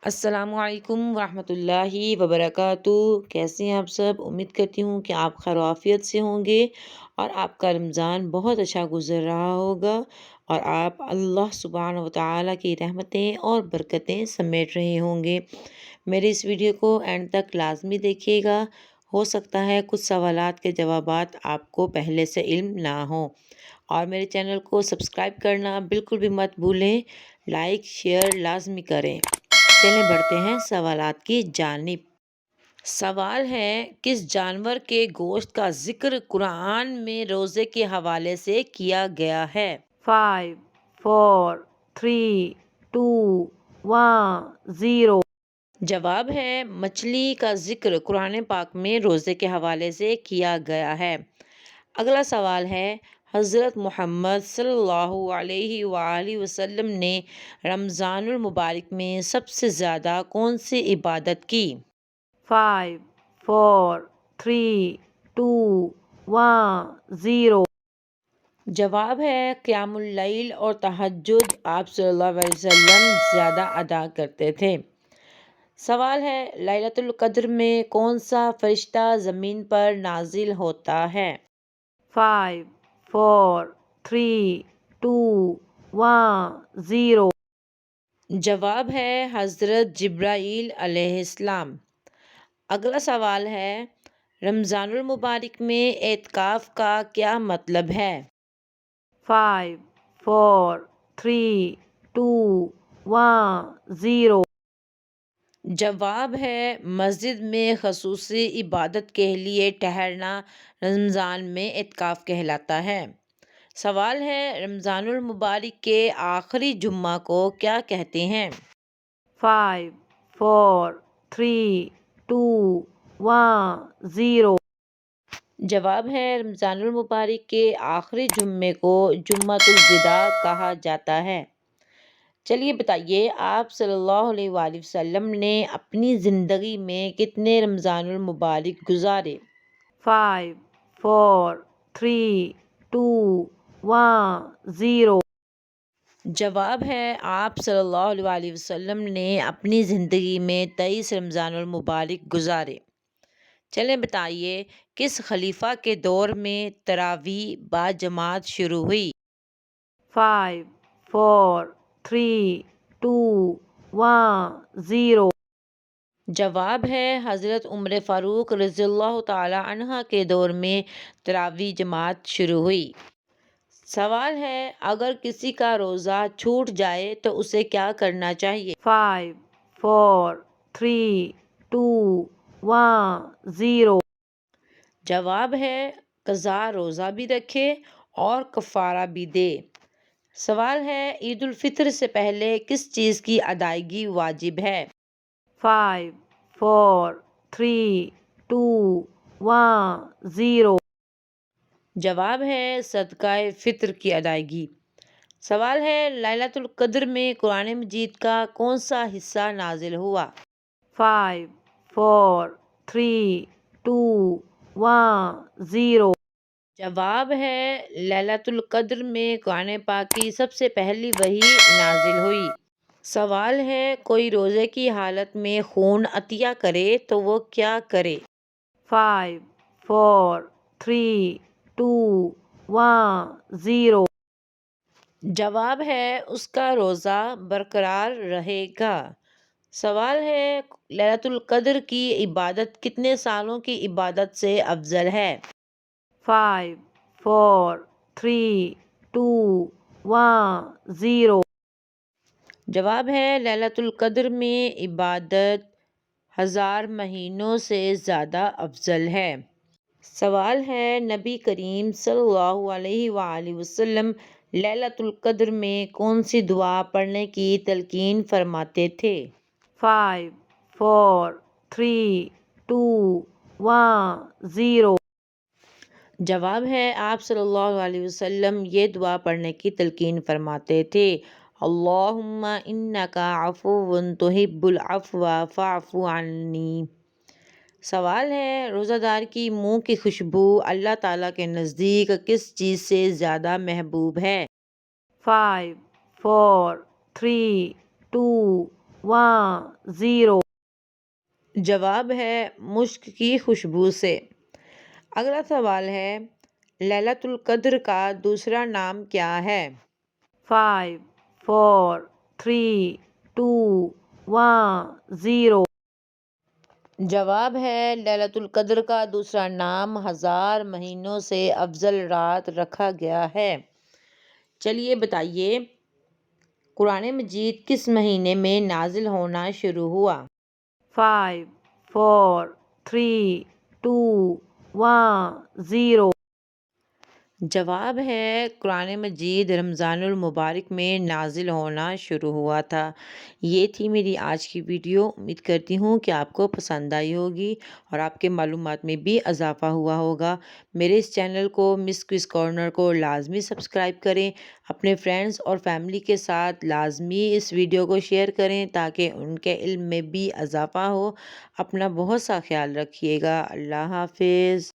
السلام علیکم ورحمۃ اللہ وبرکاتہ۔ کیسے ہیں آپ سب؟ امید کرتی ہوں کہ آپ خیر و عافیت سے ہوں گے اور آپ کا رمضان بہت اچھا گزر رہا ہوگا اور آپ اللہ سبحانہ و تعالیٰ کی رحمتیں اور برکتیں سمیٹ رہے ہوں گے۔ میری اس ویڈیو کو اینڈ تک لازمی دیکھیے گا، ہو سکتا ہے کچھ سوالات کے جوابات آپ کو پہلے سے علم نہ ہوں، اور میرے چینل کو سبسکرائب کرنا بالکل بھی مت بھولیں، لائک شیئر لازمی کریں۔ چلیں بڑھتے ہیں سوالات کی جانب۔ سوال ہے، کس جانور کے گوشت کا ذکر قرآن میں روزے کے حوالے سے کیا گیا ہے؟ 5 4 3 2 1 0۔ جواب ہے مچھلی کا ذکر قرآن پاک میں روزے کے حوالے سے کیا گیا ہے۔ اگلا سوال ہے، حضرت محمد صلی اللہ علیہ وآلہ وسلم نے رمضان المبارک میں سب سے زیادہ کون سی عبادت کی؟ 5 4 3 2 1 0۔ جواب ہے قیام اللیل اور تہجد آپ صلی اللہ علیہ وسلم زیادہ ادا کرتے تھے۔ سوال ہے، لیلۃ القدر میں کون سا فرشتہ زمین پر نازل ہوتا ہے؟ 5 4 3 2 1 0۔ جواب ہے حضرت جبرائیل علیہ السلام۔ اگلا سوال ہے، رمضان المبارک میں اعتکاف کا کیا مطلب ہے؟ 5 4 3 2 1 0۔ جواب ہے مسجد میں خصوصی عبادت کے لیے ٹھہرنا رمضان میں اعتکاف کہلاتا ہے۔ سوال ہے، رمضان المبارک کے آخری جمعہ کو کیا کہتے ہیں؟ 5 4 3 2 1 0۔ جواب ہے رمضان المبارک کے آخری جمعے کو جمعۃ الوداع کہا جاتا ہے۔ چلیے بتائیے، آپ صلی اللہ علیہ وآلہ وسلم نے اپنی زندگی میں کتنے رمضان المبارک گزارے؟ 5 4 3 2 1 0۔ جواب ہے آپ صلی اللہ علیہ وآلہ وسلم نے اپنی زندگی میں 23 رمضان المبارک گزارے۔ چلیں بتائیے، کس خلیفہ کے دور میں تراویح باجماعت شروع ہوئی؟ 5 4 3 2 1 0۔ جواب ہے حضرت عمر فاروق رضی اللہ تعالی عنہ کے دور میں تراویح جماعت شروع ہوئی۔ سوال ہے، اگر کسی کا روزہ چھوٹ جائے تو اسے کیا کرنا چاہیے؟ 5 4 3 2 1 0۔ جواب ہے قضا روزہ بھی رکھے اور کفارہ بھی دے۔ سوال ہے، عید الفطر سے پہلے کس چیز کی ادائیگی واجب ہے؟ 5 4 3 2 1 0۔ جواب ہے صدقہ فطر کی ادائیگی۔ سوال ہے، لیلۃ القدر میں قرآن مجید کا کون سا حصہ نازل ہوا؟ 5 4 3 2 1 0۔ جواب ہے لیلۃ القدر میں قرآن پاک کی سب سے پہلی وحی نازل ہوئی۔ سوال ہے، کوئی روزے کی حالت میں خون عطیہ کرے تو وہ کیا کرے؟ 5 4 3 2 1 0۔ جواب ہے اس کا روزہ برقرار رہے گا۔ سوال ہے، لیلۃ القدر کی عبادت کتنے سالوں کی عبادت سے افضل ہے؟ 5 4 3 2 1 0۔ جواب ہے لیلۃ القدر میں عبادت 1000 مہینوں سے زیادہ افضل ہے۔ سوال ہے، نبی کریم صلی اللہ علیہ وآلہ وسلم لیلۃ القدر میں کون سی دعا پڑھنے کی تلقین فرماتے تھے؟ 5 4 3 2 1 0۔ جواب ہے آپ صلی اللہ علیہ وسلم یہ دعا پڑھنے کی تلقین فرماتے تھے، اللہم انک عفو تحب العفو فاعف عنی۔ سوال ہے، روزہ دار کی منہ کی خوشبو اللہ تعالیٰ کے نزدیک کس چیز سے زیادہ محبوب ہے؟ 5 4 3 2 0۔ جواب ہے مشک کی خوشبو سے۔ اگلا سوال ہے لیلۃ القدر کا دوسرا نام کیا ہے؟ 5 4 3 2 1 0۔ جواب ہے لیلۃ القدر کا دوسرا نام 1000 مہینوں سے افضل رات رکھا گیا ہے۔ چلیے بتائیے قرآن مجید کس مہینے میں نازل ہونا شروع ہوا؟ 5 4 3 2 1 0۔ جواب ہے قرآن مجید رمضان المبارک میں نازل ہونا شروع ہوا تھا۔ یہ تھی میری آج کی ویڈیو۔ امید کرتی ہوں کہ آپ کو پسند آئی ہوگی اور آپ کے معلومات میں بھی اضافہ ہوا ہوگا۔ میرے اس چینل کو مس کوئز کارنر کو لازمی سبسکرائب کریں۔ اپنے فرینڈز اور فیملی کے ساتھ لازمی اس ویڈیو کو شیئر کریں تاکہ ان کے علم میں بھی اضافہ ہو۔ اپنا بہت سا خیال رکھیے گا۔ اللہ حافظ۔